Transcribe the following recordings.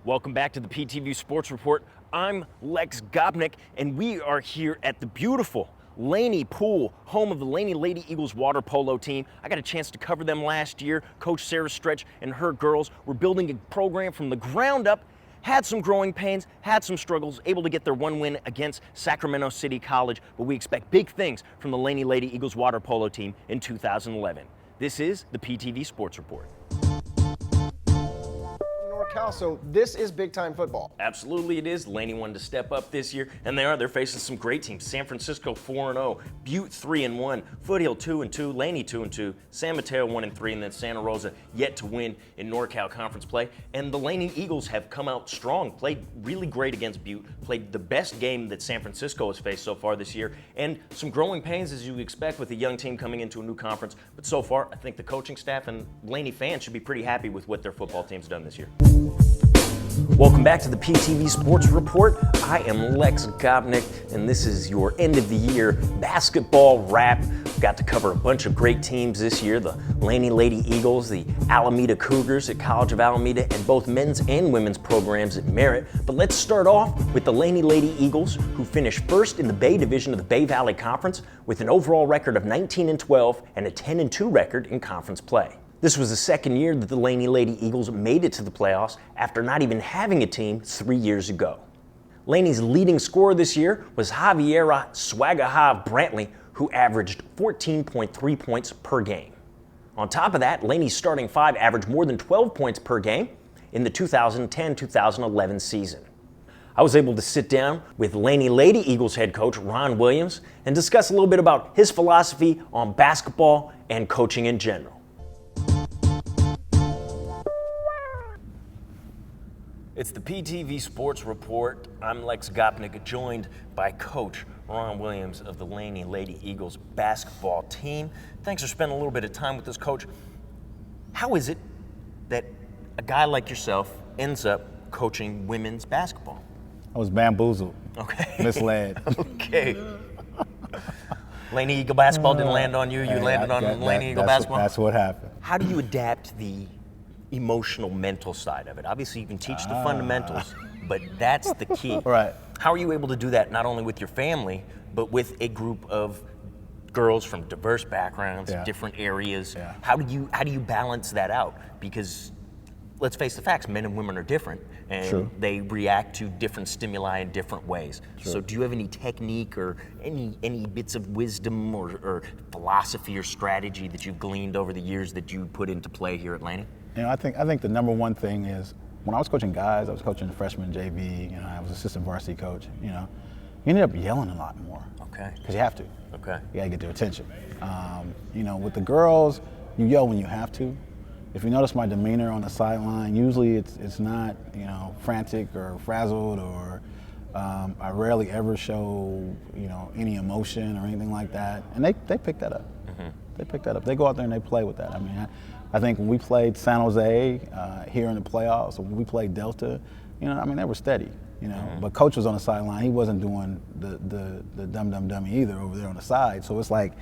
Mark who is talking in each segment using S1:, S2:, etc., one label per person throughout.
S1: Welcome back to the PTV Sports Report. I'm Lex Gopnik, and we are here at the beautiful Laney Pool, home of the Laney Lady Eagles water polo team. I got a chance to cover them last year. Coach Sarah Stretch and her girls were building a program from the ground up, had some growing pains, had some struggles, able to get their one win against Sacramento City College, but we expect big things from the Laney Lady Eagles water polo team in 2011. This is the PTV Sports Report.
S2: So this is big-time football.
S1: Absolutely it is. Laney wanted to step up this year, and they are. They're facing some great teams. San Francisco 4-0, Butte 3-1, Foothill 2-2, Laney 2-2, San Mateo 1-3, and then Santa Rosa yet to win in NorCal Conference play. And the Laney Eagles have come out strong, played really great against Butte, played the best game that San Francisco has faced so far this year, and some growing pains as you expect with a young team coming into a new conference. But so far, I think the coaching staff and Laney fans should be pretty happy with what their football team's done this year. Welcome back to the PTV Sports Report. I am Lex Gopnik, and this is your end of the year basketball wrap. We've got to cover a bunch of great teams this year, the Laney Lady Eagles, the Alameda Cougars at College of Alameda, and both men's and women's programs at Merritt. But let's start off with the Laney Lady Eagles, who finished first in the Bay Division of the Bay Valley Conference with an overall record of 19-12 and a 10-2 record in conference play. This was the second year that the Laney Lady Eagles made it to the playoffs after not even having a team 3 years ago. Laney's leading scorer this year was Javiera Swagaha Brantley, who averaged 14.3 points per game. On top of that, Laney's starting five averaged more than 12 points per game in the 2010-2011 season. I was able to sit down with Laney Lady Eagles head coach Ron Williams and discuss a little bit about his philosophy on basketball and coaching in general. It's the PTV Sports Report. I'm Lex Gopnik, joined by Coach Ron Williams of the Laney Lady Eagles basketball team. Thanks for spending a little bit of time with us, Coach. How is it that a guy like yourself ends up coaching women's basketball?
S3: I was bamboozled.
S1: Okay.
S3: Misled.
S1: Okay. Laney Eagle basketball didn't land on you. You landed on Laney Eagle basketball?
S3: That's what happened.
S1: How do you adapt the emotional, mental side of it? Obviously, you can teach the fundamentals, but that's the key.
S3: Right.
S1: How are you able to do that not only with your family, but with a group of girls from diverse backgrounds, different areas?
S3: Yeah.
S1: How do you balance that out? Because let's face the facts, men and women are different, and they react to different stimuli in different ways. So do you have any technique or any bits of wisdom or philosophy or strategy that you've gleaned over the years that you put into play here at Laney?
S3: You know, I think the number one thing is when I was coaching guys, I was coaching freshman JV. You know, I was assistant varsity coach. You know, you ended up yelling a lot more.
S1: Okay.
S3: Because you have to.
S1: Okay.
S3: You gotta get their attention. You know, with the girls, you yell when you have to. If you notice my demeanor on the sideline, usually it's not, you know, frantic or frazzled or I rarely ever show, you know, any emotion or anything like that. And they pick that up. Mm-hmm. They pick that up. They go out there and they play with that. I mean, I think when we played San Jose here in the playoffs, or when we played Delta, you know, I mean, they were steady, you know. Mm-hmm. But coach was on the sideline. He wasn't doing the dummy either over there on the side. So it's like,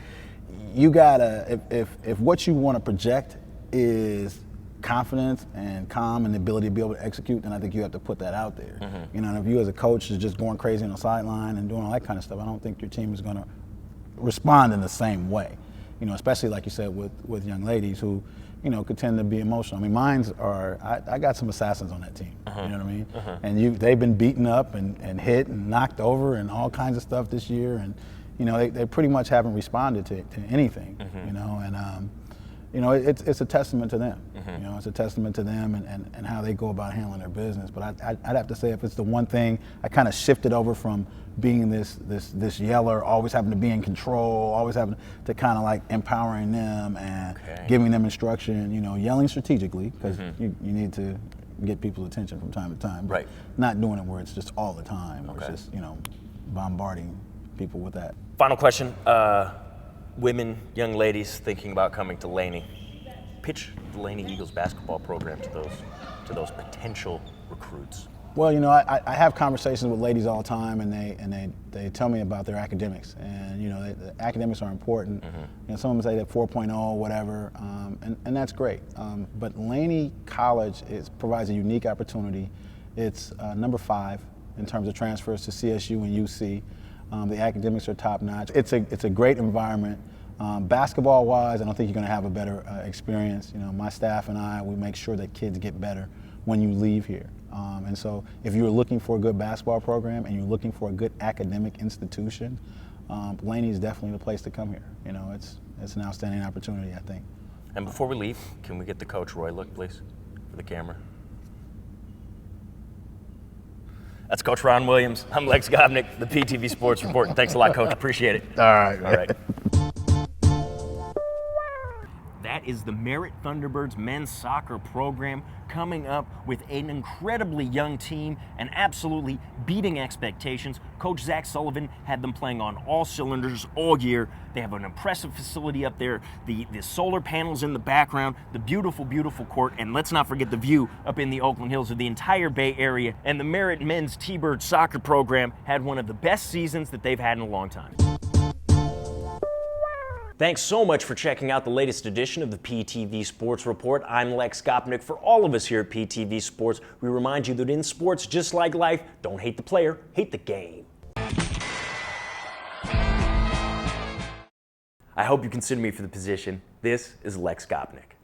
S3: you gotta, if what you want to project is confidence and calm and the ability to be able to execute, then I think you have to put that out there. Mm-hmm. You know, and if you as a coach is just going crazy on the sideline and doing all that kind of stuff, I don't think your team is going to respond in the same way. You know, especially like you said with young ladies who, you know, could tend to be emotional. I mean, I got some assassins on that team. You know what I mean? And they've been beaten up and hit and knocked over and all kinds of stuff this year, and you know, they pretty much haven't responded to anything. You know, and you know, it's a testament to them. You know, it's a testament to them and how they go about handling their business. But I'd have to say, if it's the one thing, I kind of shifted over from being this yeller, always having to be in control, always having to kind of like empowering them and giving them instruction. You know, yelling strategically, because you need to get people's attention from time to time. Right. Not doing it where it's just all the time, or it's just, you know, bombarding people with that.
S1: Final question. Women, young ladies thinking about coming to Laney, pitch the Laney Eagles basketball program to those potential recruits.
S3: Well, you know, I have conversations with ladies all the time, and they tell me about their academics, and you know, the academics are important. You know, some of them say they're 4.0, whatever, and that's great. But Laney College provides a unique opportunity It's number 5 in terms of transfers to CSU and UC. The academics are top notch. It's a great environment. Basketball-wise, I don't think you're going to have a better experience. You know, my staff and I, we make sure that kids get better when you leave here. And so if you're looking for a good basketball program and you're looking for a good academic institution, Laney is definitely the place to come here. You know, it's an outstanding opportunity, I think.
S1: And before we leave, can we get the Coach Roy look, please, for the camera? That's Coach Ron Williams. I'm Lex Gopnik, the PTV Sports Report. Thanks a lot, Coach. Appreciate it.
S3: All right.
S1: All right. That is the Merritt Thunderbirds men's soccer program coming up with an incredibly young team and absolutely beating expectations. Coach Zach Sullivan had them playing on all cylinders all year. They have an impressive facility up there, the solar panels in the background, the beautiful, beautiful court, and let's not forget the view up in the Oakland Hills of the entire Bay Area. And the Merritt men's T-Bird soccer program had one of the best seasons that they've had in a long time. Thanks so much for checking out the latest edition of the PTV Sports Report. I'm Lex Gopnik. For all of us here at PTV Sports, we remind you that in sports, just like life, don't hate the player, hate the game. I hope you consider me for the position. This is Lex Gopnik.